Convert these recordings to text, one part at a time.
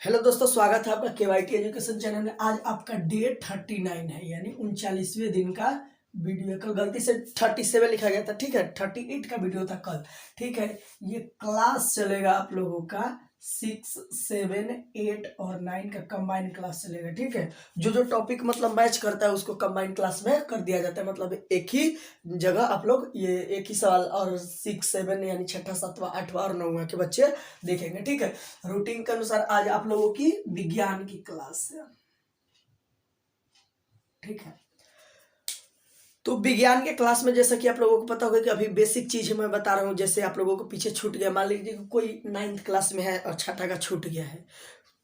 Hello दोस्तों, स्वागत है आपका केवाईटी एजुकेशन चैनल में। आज आपका डे 39 है, यानी 39वें दिन का वीडियो है। कल गलती से 37 लिखा गया था, ठीक है। 38 का वीडियो था कल, ठीक है। ये क्लास चलेगा आप लोगों का 6, 7, 8 और 9 का कंबाइंड क्लास चलेगा, ठीक है। जो जो टॉपिक मतलब मैच करता है उसको कंबाइंड क्लास में कर दिया जाता है। मतलब एक ही जगह आप लोग ये एक ही सवाल और 6, 7 यानी छठा, सातवां, आठवां और नौवां के बच्चे देखेंगे, ठीक है। रूटीन के अनुसार आज आप लोगों की विज्ञान की क्लास है, ठीक है। तो विज्ञान के क्लास में जैसा कि आप लोगों को पता होगा कि अभी बेसिक चीज मैं बता रहा हूँ। जैसे आप लोगों को पीछे छूट गया, मान लीजिए कि कोई 9th क्लास में है और छठा का छूट गया है,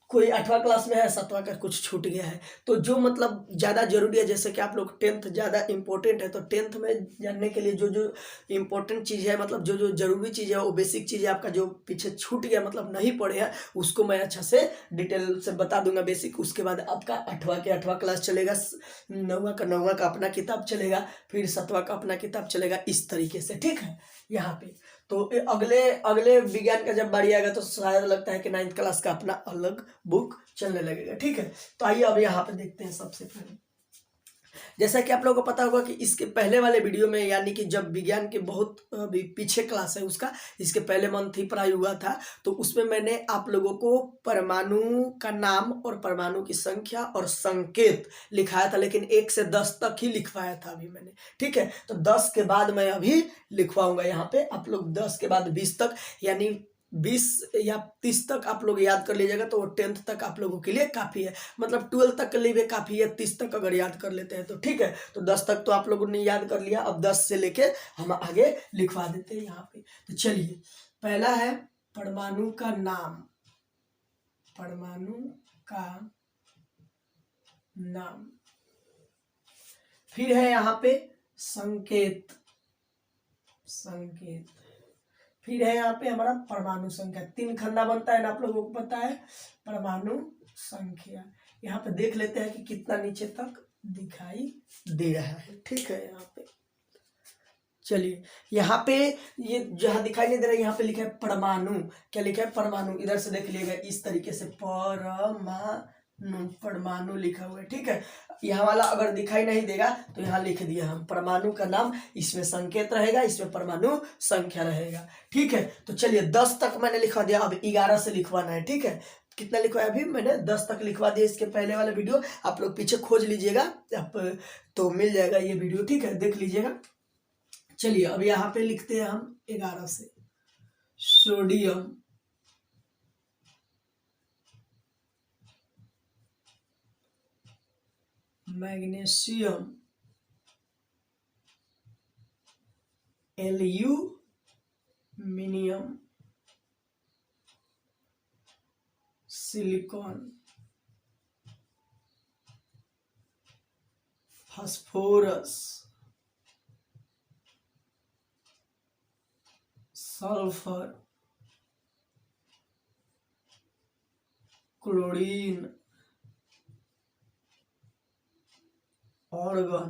कोई 8वां क्लास में है, 7वां का कुछ छूट गया है, तो जो मतलब ज़्यादा जरूरी है, जैसे कि आप लोग 10th ज़्यादा इंपॉर्टेंट है, तो 10th में जानने के लिए जो जो इंपॉर्टेंट चीज़ है, मतलब जो जो जरूरी चीज़ है, वो बेसिक चीज़ है आपका जो पीछे छूट गया, मतलब नहीं पढ़े हैं, उसको मैं अच्छा से डिटेल से बता दूंगा बेसिक। उसके बाद आपका 8वां के 8वां क्लास चलेगा, 9वां का 9वां का अपना किताब चलेगा, फिर 7वां का अपना किताब चलेगा, इस तरीके से, ठीक है। यहाँ पे तो अगले अगले विज्ञान का जब बारी आएगा तो शायद लगता है कि 9th क्लास का अपना अलग बुक चलने लगेगा, ठीक है। तो आइए अब यहाँ पे देखते हैं। सबसे पहले जैसा कि आप लोगों को पता होगा कि इसके पहले वाले वीडियो में, यानी कि जब विज्ञान के बहुत अभी पीछे क्लास है उसका, इसके पहले मंथ ही पढ़ाई हुआ था, तो उसमें मैंने आप लोगों को परमाणु का नाम और परमाणु की संख्या और संकेत लिखाया था, लेकिन 1 से 10 तक ही लिखवाया था अभी मैंने, ठीक है। तो 10 के बाद मैं अभी लिखवाऊंगा यहाँ पे। आप लोग 10 के बाद 20 तक, यानी 20 या 30 तक आप लोग याद कर लीजिएगा, तो 10th तक आप लोगों के लिए काफी है। मतलब 12 तक के लिए भी काफी है, 30 तक अगर याद कर लेते हैं तो, ठीक है। तो 10 तक तो आप लोगों ने याद कर लिया, अब 10 से लेके हम आगे लिखवा देते हैं यहाँ पे। तो चलिए, पहला है परमाणु का नाम। परमाणु का नाम। फिर है यहाँ पे संकेत। संकेत। फिर है यहाँ पे हमारा परमाणु संख्या। 3 खंडा बनता है ना, आप लोगों को पता है, परमाणु संख्या। यहाँ पे देख लेते हैं कि कितना नीचे तक दिखाई दे रहा है, ठीक है। यहाँ पे चलिए, यहाँ पे ये जहाँ दिखाई नहीं दे रहा है, यहाँ पे लिखा है परमाणु। क्या लिखा है? परमाणु। इधर से देख लीजिएगा इस तरीके से, परमाणु, परमाणु लिखा हुआ है, ठीक है। यहाँ वाला अगर दिखाई नहीं देगा तो यहाँ लिख दिया हम परमाणु का नाम, इसमें संकेत रहेगा, इसमें परमाणु संख्या रहेगा, ठीक है। तो चलिए, 10 तक मैंने लिखवा दिया, अब 11 से लिखवाना है, ठीक है। कितना लिखवाया अभी मैंने? 10 तक लिखवा दिया। इसके पहले वाला वीडियो आप लोग पीछे खोज लीजिएगा, आप तो मिल जाएगा ये वीडियो, ठीक है, देख लीजिएगा। चलिए, अब यहाँ पे लिखते हैं हम 11 से। Sodium, magnesium, aluminium, silicon, phosphorus, sulphur, chlorine, organ,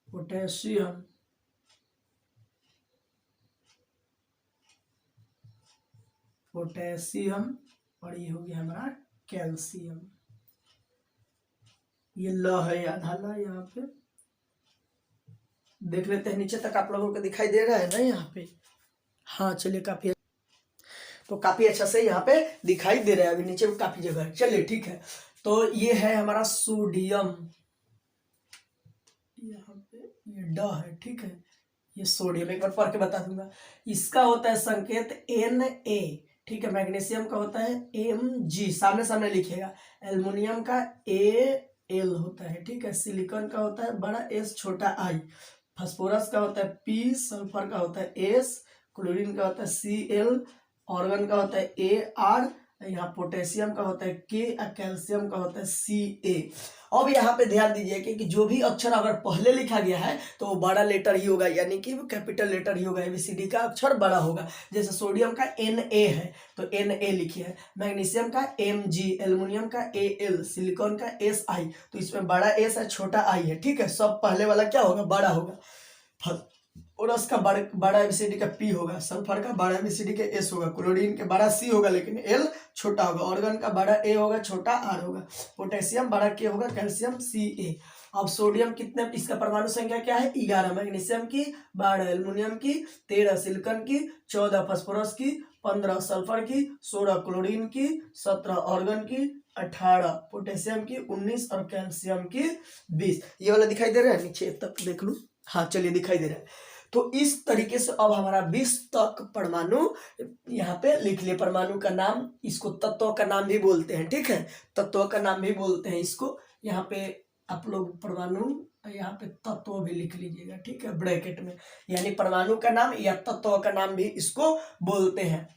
potassium, potassium, और ये हो गया हमारा कैल्शियम। ये ल है, आधा ल। यहाँ पे देख लेते हैं नीचे तक आप लोगों को दिखाई दे रहा है ना यहाँ पे? हाँ, चलिए, काफी अच्छा से यहाँ पे दिखाई दे रहा है। अभी नीचे काफी जगह है, चलिए, ठीक है। तो ये है हमारा सोडियम, यहाँ पे ये ड है, ठीक है। ये सोडियम एक बार पढ़ के बता दूंगा। इसका होता है संकेत Na, ठीक है। मैग्नीशियम का होता है Mg, सामने सामने लिखिएगा। एल्युमिनियम का Al होता है, ठीक है। सिलिकॉन का होता है बड़ा S छोटा I। फास्फोरस का होता है P। सल्फर का होता है S। क्लोरीन का होता है Cl। ऑर्गन का होता है Ar। यहाँ पोटेशियम का होता है K और कैल्शियम का होता है Ca। अब यहाँ पे ध्यान दीजिए कि जो भी अक्षर अगर पहले लिखा गया है तो वो बड़ा लेटर ही होगा, यानी कि वो कैपिटल लेटर ही होगा। ABCD का अक्षर बड़ा होगा। जैसे सोडियम का Na है तो Na लिखिए, मैग्नीशियम का Mg, एल्युमिनियम का Al, सिलिकॉन का Si। तो इसमें बड़ा S है, छोटा I है, ठीक है। सब पहले वाला क्या होगा? बड़ा होगा। फास्फोरस का बड़ा एबीसीडी का पी होगा, सल्फर का बड़ा एबीसीडी का एस होगा, क्लोरीन के बड़ा सी होगा लेकिन एल छोटा होगा, ऑर्गन का बड़ा ए होगा छोटा आर होगा, पोटेशियम बड़ा के होगा, कैल्शियम सी ए। अब सोडियम कितने, इसका परमाणु संख्या क्या है 11, मैग्नीशियम की 12, एल्युमिनियम की 13, सिलिकॉन की 14, फास्फोरस की 15, सल्फर की 16, क्लोरीन की 17, ऑर्गन की 18, पोटेशियम की 19 और कैल्शियम की 20। ये वाला दिखाई दे रहा है, नीचे तक देख लूं, हाँ चलिए दिखाई दे रहा है। तो इस तरीके से अब हमारा 20 तक परमाणु यहाँ पे लिख लिए। परमाणु का नाम, इसको तत्व का नाम भी बोलते हैं, ठीक है, तत्व का नाम भी बोलते हैं इसको। यहाँ पे आप लोग परमाणु, यहाँ पे तत्व भी लिख लीजिएगा, ठीक है, ब्रैकेट में, यानी परमाणु का नाम या तत्व का नाम भी इसको बोलते हैं।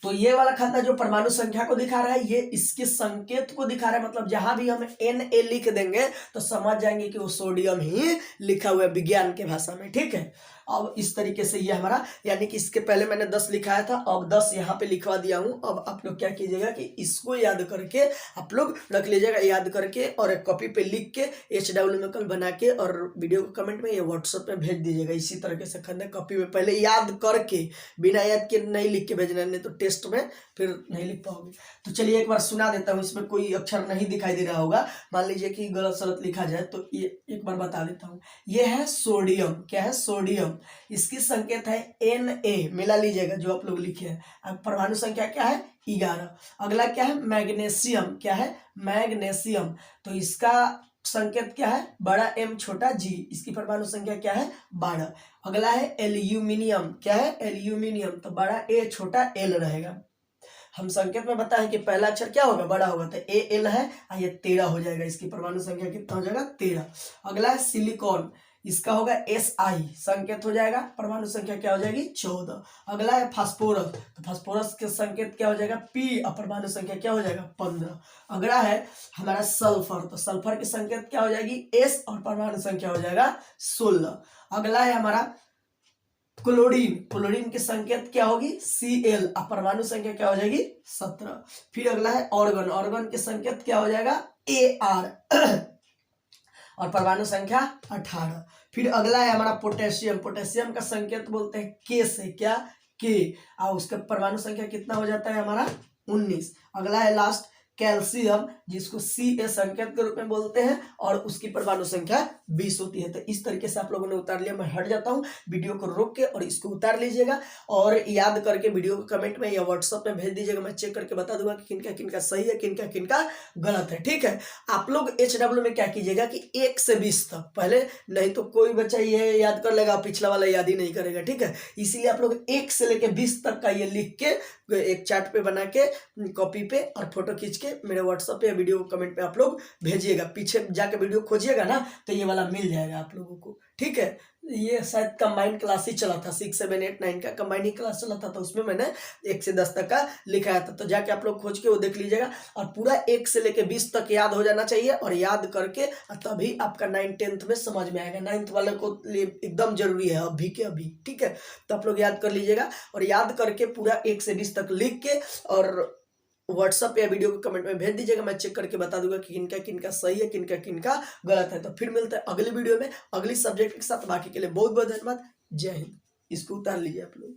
तो ये वाला खाता जो परमाणु संख्या को दिखा रहा है, ये इसके संकेत को दिखा रहा है, मतलब जहां भी हम Na लिख देंगे तो समझ जाएंगे कि वो सोडियम ही लिखा हुआ है विज्ञान के भाषा में, ठीक है। अब इस तरीके से ये हमारा, यानी कि इसके पहले मैंने 10 लिखाया था, अब 10 यहाँ पे लिखवा दिया हूँ। अब आप लोग क्या कीजिएगा कि इसको याद करके आप लोग रख लीजिएगा, याद करके, और एक कॉपी पे लिख के HW बना के और वीडियो को कमेंट में या व्हाट्सएप में भेज दीजिएगा। इसी तरीके से खंडे कॉपी में पहले याद करके, बिना याद के नहीं लिख के भेजना, नहीं तो टेस्ट में फिर नहीं लिख पाओगे। तो चलिए एक बार सुना देता हूँ, इसमें कोई अक्षर नहीं दिखाई दे रहा होगा, मान लीजिए कि गलत सलत लिखा जाए तो ये एक बार बता देता हूँ। ये है सोडियम, क्या है सोडियम, इसकी संकेत है Na, मिला लीजिएगा जो आप लोग लिखे हैं। अब परमाणु संख्या क्या है 11। अगला क्या है मैग्नीशियम, क्या है मैग्नीशियम, तो इसका संकेत क्या है बड़ा M छोटा G, इसकी परमाणु संख्या क्या है 12। अगला है एल्यूमिनियम, क्या है एल्यूमिनियम, तो बड़ा A छोटा L रहेगा। हम संकेत में बताएं कि पहला अक्षर क्या होगा बड़ा होगा, तो AL है, ये 13 हो जाएगा, इसकी परमाणु संख्या कितना हो जाएगा 13। अगला है सिलिकॉन, इसका होगा SI, संकेत हो जाएगा, परमाणु संख्या क्या हो जाएगी 14। अगला है फास्फोरस, तो फास्फोरस के संकेत क्या हो जाएगा P, और परमाणु संख्या क्या हो जाएगा 15। अगला है हमारा सल्फर, तो सल्फर की संकेत क्या हो जाएगी S, और परमाणु संख्या हो जाएगा 16। अगला है हमारा क्लोरीन, क्लोरीन की संकेत क्या होगी Cl, और परमाणु संख्या क्या हो जाएगी 17। फिर अगला है ऑर्गन, ऑर्गन की संकेत क्या हो जाएगा Ar, और परमाणु संख्या 18। फिर अगला है हमारा पोटेशियम, पोटेशियम का संकेत बोलते हैं K से, क्या K, और उसका परमाणु संख्या कितना हो जाता है हमारा 19। अगला है लास्ट कैल्शियम, जिसको Ca संकेत के रूप में बोलते हैं, और उसकी परमाणु संख्या 20 होती है। तो इस तरीके से आप लोगों ने उतार लिया। मैं हट जाता हूँ, वीडियो को रोक के और इसको उतार लीजिएगा, और याद करके वीडियो को कमेंट में या व्हाट्सएप में भेज दीजिएगा। मैं चेक करके बता दूंगा कि किनका किनका सही है, किनका किनका गलत है, ठीक है। आप लोग HW में क्या कीजिएगा कि 1 से 20 तक पहले, नहीं तो कोई बच्चा ये याद कर लेगा, पिछला वाला याद ही नहीं करेगा, ठीक है। इसीलिए आप लोग 1 से लेके 20 तक का ये लिख के एक चार्ट पे बना के कॉपी पे और फोटो खींच के मेरे व्हाट्सएप पे या वीडियो कमेंट पे आप लोग भेजिएगा। पीछे जाके वीडियो खोजिएगा ना तो ये वाला मिल जाएगा आप लोगों को, ठीक है। ये शायद कंबाइंड क्लास ही चला था, 6, 7, 8, 9 का कंबाइंड ही क्लास चला था, तो उसमें मैंने 1 से 10 तक का लिखाया था। तो जाके आप लोग खोज के वो देख लीजिएगा, और पूरा 1 से लेके 20 तक याद हो जाना चाहिए, और याद करके तभी आपका 9th 10th में समझ में आएगा। 9th वाले को लिए एकदम जरूरी है अभी के अभी, ठीक है। तो आप लोग याद कर लीजिएगा, और याद करके पूरा 1 से 20 तक लिख के और व्हाट्सएप या वीडियो को कमेंट में भेज दीजिएगा। मैं चेक करके बता दूंगा कि किनका किनका सही है, किनका किनका गलत है। तो फिर मिलते हैं अगली वीडियो में अगली सब्जेक्ट के साथ। बाकी के लिए बहुत बहुत धन्यवाद। जय हिंद। इसको उतार लीजिए आप लोग।